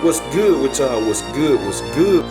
What's good with y'all? What's good? What's good?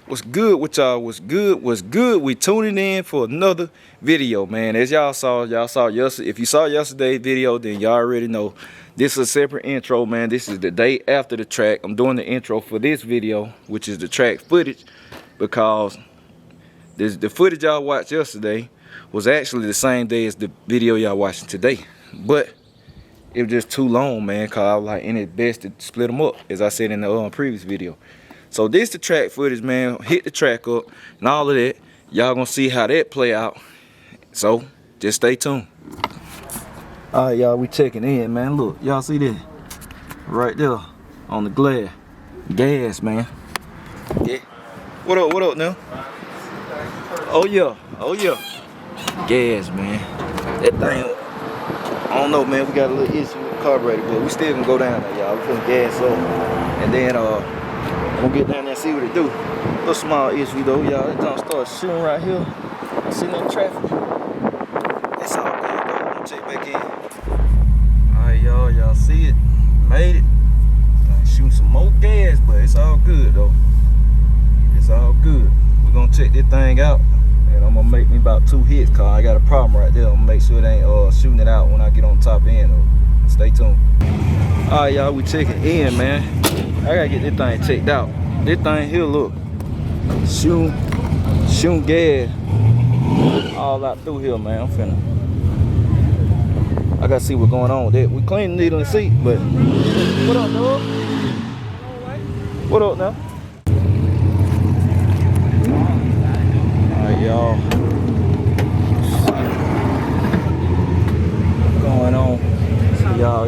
What's good with y'all? What's good? What's good? We tuning in for another video, man. As y'all saw yesterday. If you saw yesterday's video, then y'all already know this is a separate intro, man. This is the day after the track. I'm doing the intro for this video, which is the track footage, because the footage y'all watched yesterday was actually the same day as the video y'all watching today. But it was just too long, man, because I was like, ain't it best to split them up, as I said in the previous video. So this the track footage, man. Hit the track up and all of that. Y'all gonna see how that play out. So just stay tuned. All right, y'all, we checking in, man. Look, y'all see that right there on the glare? Gas, man. Yeah. What up now? Oh yeah, gas, man. That thing, I don't know, man. We got a little issue with the carburetor, but we still gonna go down there, y'all. We putting gas up, and then gonna get down there and see what it do. Little small issue though, y'all. It don't start shooting right here. I'm sitting in traffic. It's all good though. I'm gonna check back in. Alright, y'all see it? Made it. Shooting some more gas, but it's all good though. It's all good. We're gonna check this thing out, and I'm gonna make me about 2 hits, cause I got a problem right there. I'm gonna make sure it ain't shooting it out when I get on top end though. Stay tuned. Alright, y'all, we checking in, man. I gotta get this thing checked out. This thing here, look, shooting gas all out through here, man. I gotta see what's going on with that. We clean the needle and seat, but what up, dog? What up now? Alright, y'all. What's going on? So, y'all,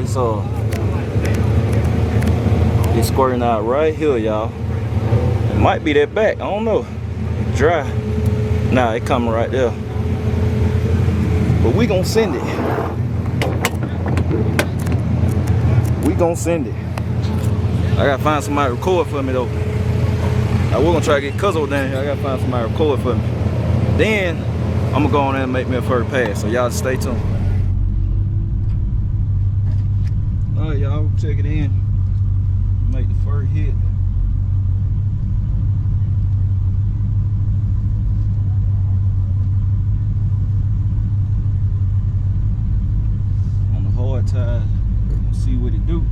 it's squirting out right here, y'all. It might be that back, I don't know. Dry. Nah, it coming right there. But we gonna send it. We gonna send it. I gotta find somebody to record for me though. Now we're gonna try to get Cuzzo down here. I gotta find somebody to record for me. Then I'm gonna go on there and make me a first pass. So y'all stay tuned. Alright, y'all, check it in. Make the first hit. On the hard tide, see what it do.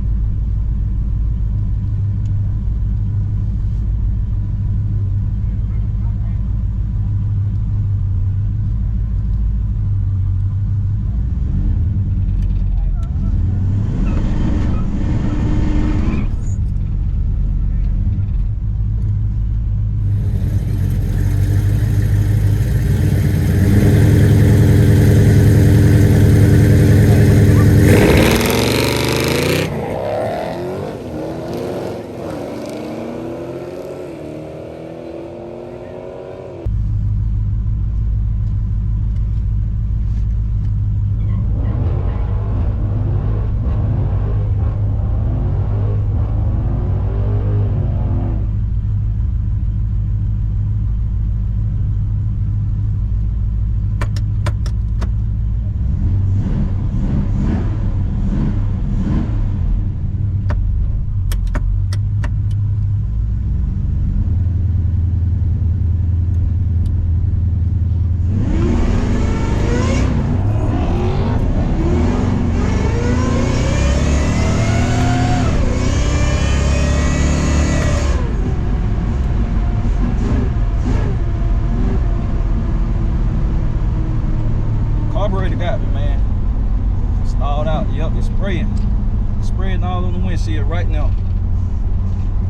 spraying all on the windshield right now.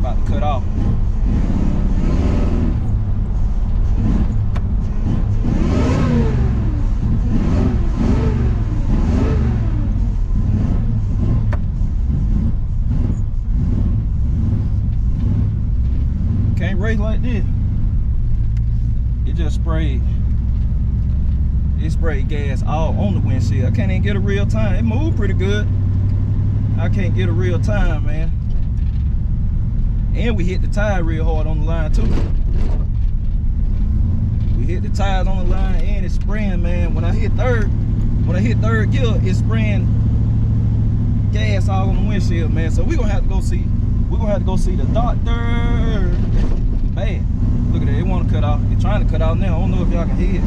About to cut off. Can't race like this. It just sprayed. It sprayed gas all on the windshield. I can't even get a real time. It moved pretty good. I can't get a real time, man. And we hit the tire real hard on the line too. We hit the tires on the line and it's spraying, man. When I hit third gear, it's spraying gas all on the windshield, man. So we're gonna have to go see. We're gonna have to go see the doctor. Bad. Look at that. It want to cut off. It's trying to cut off now. I don't know if y'all can hear it.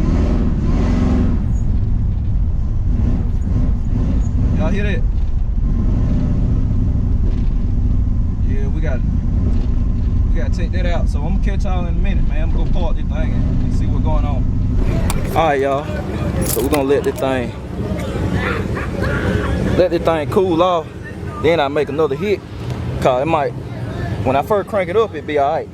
Y'all hear that? Yeah, we gotta take that out. So I'm gonna catch y'all in a minute, man. I'm gonna go park this thing and see what's going on. All right, y'all. So we're gonna let this thing cool off. Then I make another hit. Cause it might, when I first crank it up, it'd be all right.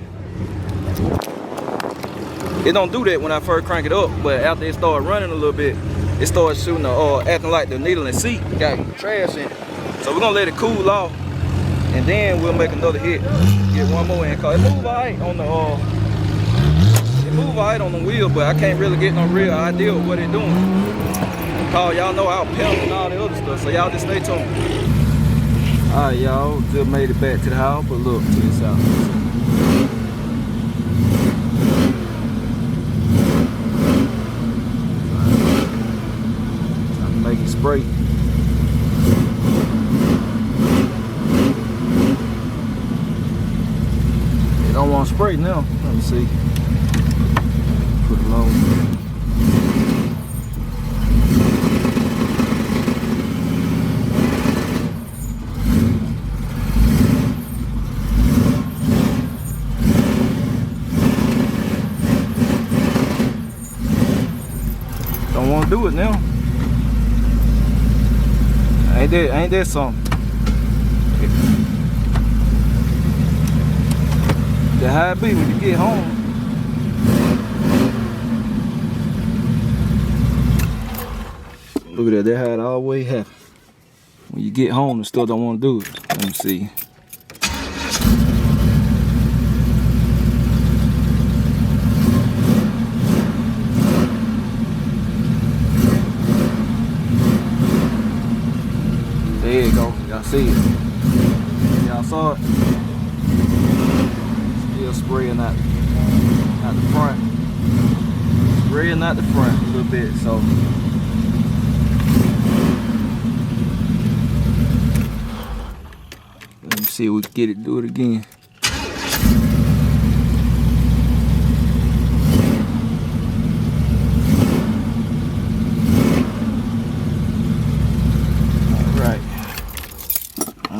It don't do that when I first crank it up, but after it started running a little bit, it started shooting, acting like the needle and seat got trash in it. So we're gonna let it cool off, and then we'll make another hit. Get one more in, cause it move alright on the wheel, but I can't really get no real idea of what it's doing. Cause y'all know I'll pedal and all the other stuff, so y'all just stay tuned. All right, y'all, just made it back to the house, but look, check this out. Make it spray. It don't want to spray now. Let me see. Put it low. Don't want to do it now. Ain't that something? That's how it be when you get home. Look at that, that's how it always happens. When you get home and still don't want to do it. Let me see. There you go, y'all see it. Y'all saw it. Still spraying out the front. Spraying out the front a little bit, so. Let me see if we can get it, do it again.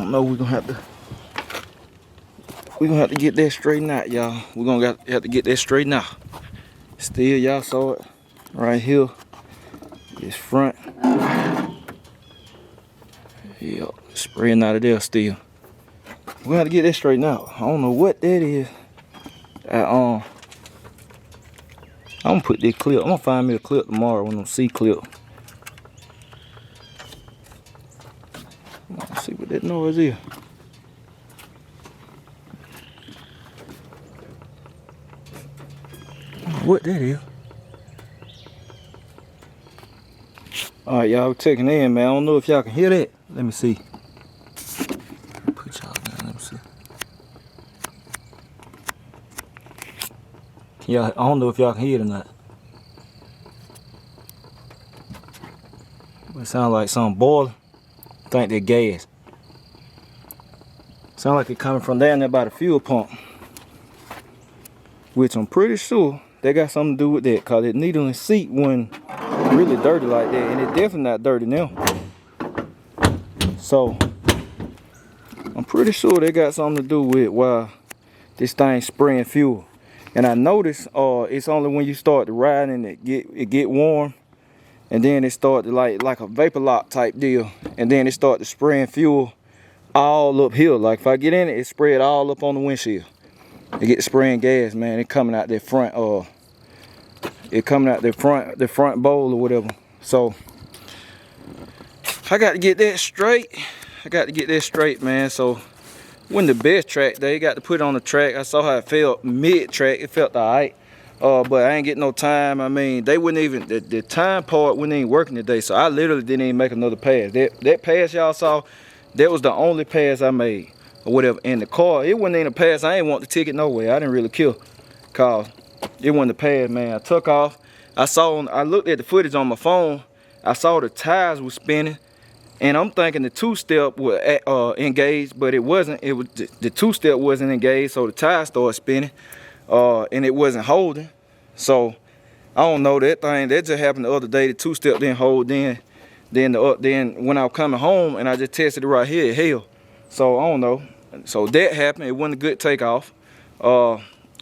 No, we're gonna have to get that straightened out, y'all. We're gonna have to get that straightened out. Still, y'all saw it right here. This front. Yeah, spraying out of there still. We're gonna have to get that straightened out. I don't know what that is. I'm gonna put this clip. I'm gonna find me a clip tomorrow, one of them C clip. Let's see what that noise is. What that is. Alright, y'all, we're checking in, man. I don't know if y'all can hear that. Let me see. Put y'all down, let me see. Yeah, I don't know if y'all can hear it or not. It sounds like something boiling. I think they're gas. Sound like it coming from down there by the fuel pump. Which I'm pretty sure they got something to do with that, cause that needle and seat wasn't really dirty like that, and it's definitely not dirty now. So I'm pretty sure they got something to do with why this thing's spraying fuel. And I noticed it's only when you start to ride and it get warm and then it started like a vapor lock type deal, and then it started spraying fuel all uphill. Like if I get in it, it spread all up on the windshield. It get spraying gas, man. It coming out their front, it coming out their front bowl or whatever. So I got to get that straight. Man. So wasn't the best track day. Got to put it on the track. I saw how it felt mid-track. It felt alright. But I ain't getting no time. I mean, they wouldn't even, the time part wasn't even working today. So I literally didn't even make another pass. That pass y'all saw, that was the only pass I made or whatever. In the car, it wasn't even a pass. I ain't want the ticket no way. I didn't really care, cause it wasn't a pass, man. I took off. I looked at the footage on my phone. I saw the tires were spinning, and I'm thinking the two-step was engaged, but it wasn't. It was the two-step wasn't engaged, so the tires started spinning, and it wasn't holding. So I don't know, that just happened the other day. The two-step didn't hold. Then when I was coming home and I just tested it right here, it held. So I don't know. So that happened. It wasn't a good takeoff.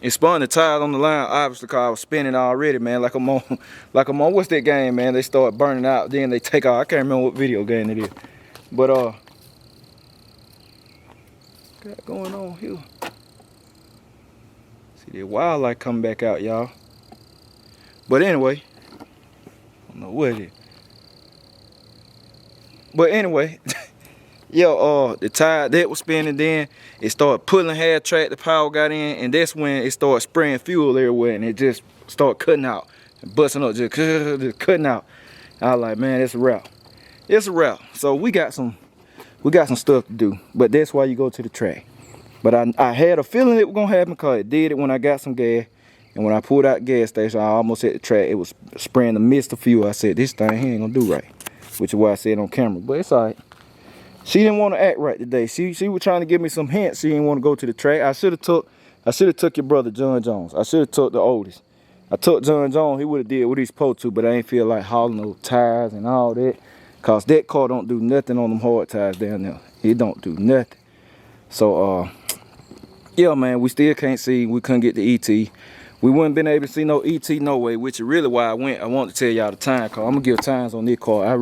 It spun the tires on the line, obviously, because I was spinning already, man. Like I'm on, what's that game, man? They start burning out, then they take off. I can't remember what video game it is. But, got going on here? See the wildlife coming back out, y'all. But anyway, I don't know what it is. But anyway, yeah, the tire that was spinning, then it started pulling half track, the power got in, and that's when it started spraying fuel everywhere, and it just started cutting out, and busting up, just cutting out. I was like, man, it's a wrap. It's a wrap. So we got some stuff to do, but that's why you go to the track. But I had a feeling it was gonna happen, because it did it when I got some gas, and when I pulled out the gas station, I almost hit the track. It was spraying the mist of fuel. I said, this thing he ain't gonna do right, which is why I said on camera, but it's all right. She didn't want to act right today. She was trying to give me some hints. She didn't want to go to the track. I should have took your brother John Jones. I should have took the oldest. I took John Jones. He would have did what he's supposed to, but I ain't feel like hauling those tires and all that, cause that car don't do nothing on them hard tires down there. It don't do nothing. So yeah, man, we still can't see. We couldn't get the ET. We wouldn't been able to see no ET no way, which is really why I went. I wanted to tell y'all the time, cause I'm gonna give times on this car.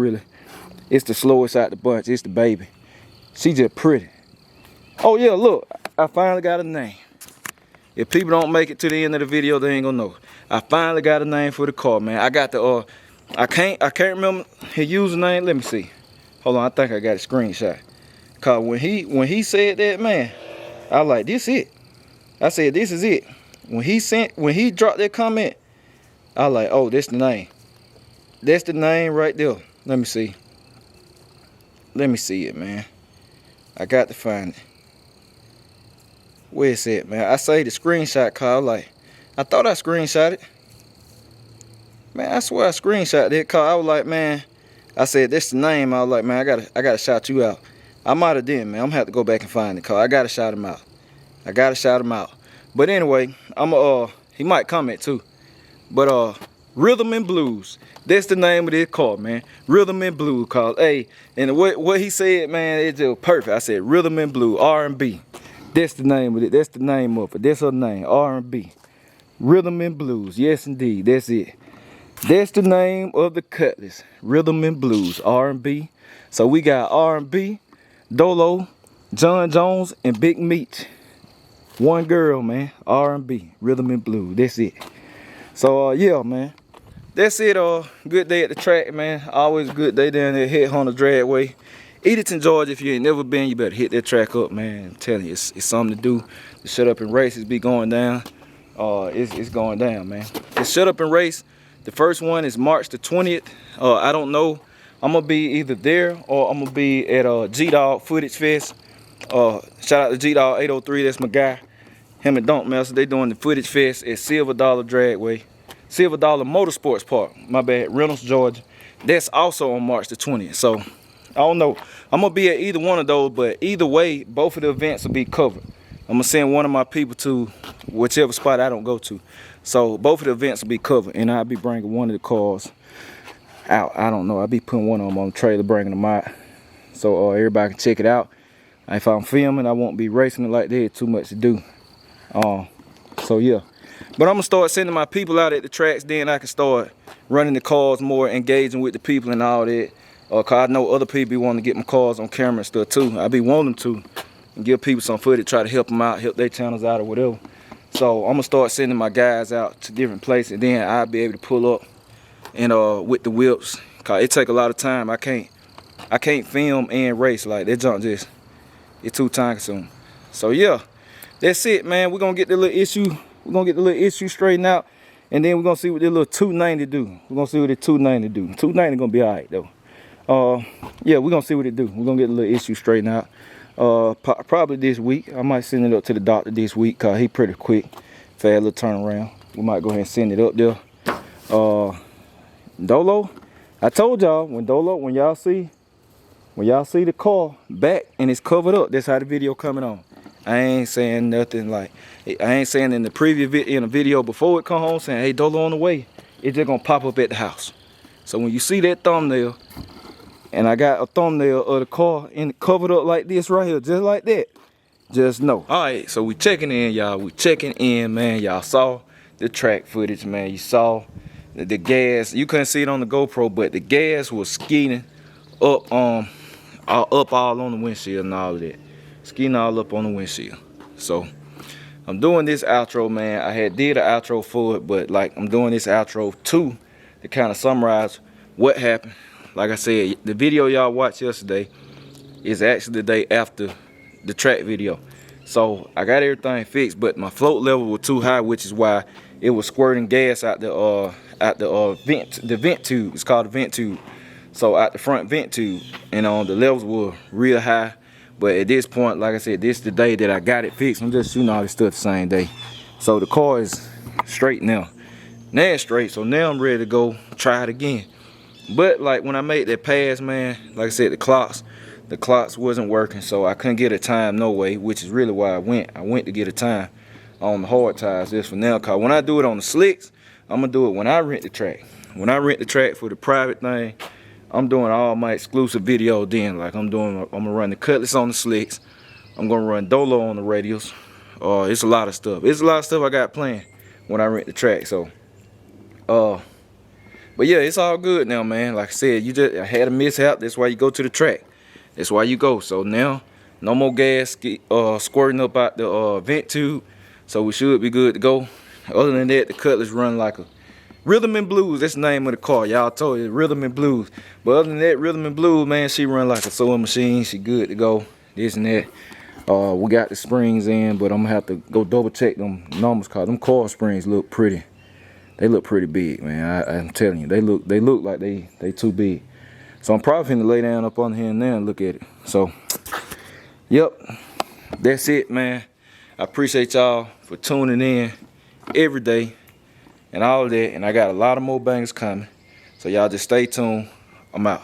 It's the slowest out the bunch. It's the baby. She just pretty. Oh yeah, look, I finally got a name. If people don't make it to the end of the video, they ain't gonna know. I finally got a name for the car, man. I got the I can't remember his username. Let me see. Hold on, I think I got a screenshot. Cause when he said that, man, I was like, this it. I said, this is it. When he dropped that comment, I was like, oh, that's the name. That's the name right there. Let me see. Let me see it, man. I got to find it. Where's it, man? I say the screenshot, call like, I thought I screenshot it. Man, I swear I screenshot it, cause I was like, man, I said that's the name. I was like, man, I gotta shout you out. I might have did, man. I'm gonna have to go back and find it, cause I gotta shout him out. I gotta shout him out. But anyway, he might comment too. But Rhythm and Blues. That's the name of this car, man. Rhythm and Blues. Cause hey, and what he said, man, it's just perfect. I said Rhythm and Blues, R&B. That's the name of it. That's the name of it. That's her name, R&B. Rhythm and Blues. Yes, indeed. That's it. That's the name of the Cutlass. Rhythm and Blues, R&B. So we got R&B, Dolo, John Jones, and Big Meat. One girl, man. R&B, Rhythm and Blues. That's it. So yeah, man. That's it. Good day at the track, man. Always a good day down there, Headhunter Dragway. Edenton, Georgia. If you ain't never been, you better hit that track up, man. I'm telling you, it's something to do. The Shut Up and Races be going down. It's going down, man. The Shut Up and Race, the first one is March the 20th. I don't know. I'm gonna be either there or I'm gonna be at G-Dog Footage Fest. Shout out to G-Dog 803. That's my guy. Him and Don't Master. They doing the Footage Fest at Silver Dollar Dragway. Silver Dollar Motorsports Park, my bad, Reynolds, Georgia. That's also on March the 20th. So, I don't know. I'm going to be at either one of those, but either way, both of the events will be covered. I'm going to send one of my people to whichever spot I don't go to. So, both of the events will be covered, and I'll be bringing one of the cars out. I don't know. I'll be putting one of them on the trailer, bringing them out, so everybody can check it out. If I'm filming, I won't be racing it like that. Too much to do. So, yeah. But I'm going to start sending my people out at the tracks, then I can start running the cars more, engaging with the people and all that. Cause I know other people be wanting to get my cars on camera and stuff too. I be wanting to and give people some footage, try to help them out, help their channels out or whatever. So I'm gonna start sending my guys out to different places, and then I'll be able to pull up and with the whips. Cause it take a lot of time. I can't film and race like that. Junk just, it's too time consuming. So yeah, that's it, man. We're gonna get the little issue. We're gonna get the little issue straightened out, and then we're gonna see what this little 290 do. We're gonna see what the 290 do. 290 gonna be all right though. Yeah, we're gonna see what it do. We're gonna get the little issue straightened out. Probably this week. I might send it up to the doctor this week, cause he pretty quick. Fast little turnaround. We might go ahead and send it up there. Dolo, I told y'all when y'all see the car back and it's covered up, that's how the video coming on. I ain't saying nothing like, I ain't saying in the previous in a video before it come home saying, hey, Dolo on the way. It's just gonna pop up at the house. So when you see that thumbnail, and I got a thumbnail of the car and covered up like this right here, just like that, just know. All right, so we checking in, y'all. We checking in, man. Y'all saw the track footage, man. You saw the gas. You couldn't see it on the GoPro, but the gas was skidding up all on the windshield and all of that. Skidding all up on the windshield. So I'm doing this outro, man. I had did an outro for it, but like I'm doing this outro too to kind of summarize what happened. Like I said, the video y'all watched yesterday is actually the day after the track video. So I got everything fixed, but my float level was too high, which is why it was squirting gas out the vent tube. It's called the vent tube. So out the front vent tube, and the levels were real high. But at this point, like I said, this is the day that I got it fixed. I'm just shooting all this stuff the same day. So the car is straight now. Now it's straight, so now I'm ready to go try it again. But like when I made that pass, man, like I said, the clocks wasn't working, so I couldn't get a time no way, which is really why I went to get a time on the hard tires just for now. Cause when I do it on the slicks, I'm gonna do it when I rent the track. When I rent the track for the private thing, I'm doing all my exclusive video then. Like I'm gonna run the Cutlass on the slicks. I'm gonna run Dolo on the radials. It's a lot of stuff. It's a lot of stuff I got planned when I rent the track. So, but yeah, it's all good now, man. Like I said, I had a mishap. That's why you go to the track. That's why you go. So now, no more gas squirting up out the vent tube. So we should be good to go. Other than that, the Cutlass run like a Rhythm and Blues. That's the name of the car. Y'all told you, Rhythm and Blues. But other than that, Rhythm and Blues, man, she run like a sewing machine. She good to go. This and that. We got the springs in, but I'm gonna have to go double check them numbers, cause them car springs look pretty. They look pretty big, man. I'm telling you, they look like they too big. So I'm probably gonna lay down up on here and there and look at it. So, yep, that's it, man. I appreciate y'all for tuning in every day and all of that. And I got a lot of more bangers coming. So y'all just stay tuned. I'm out.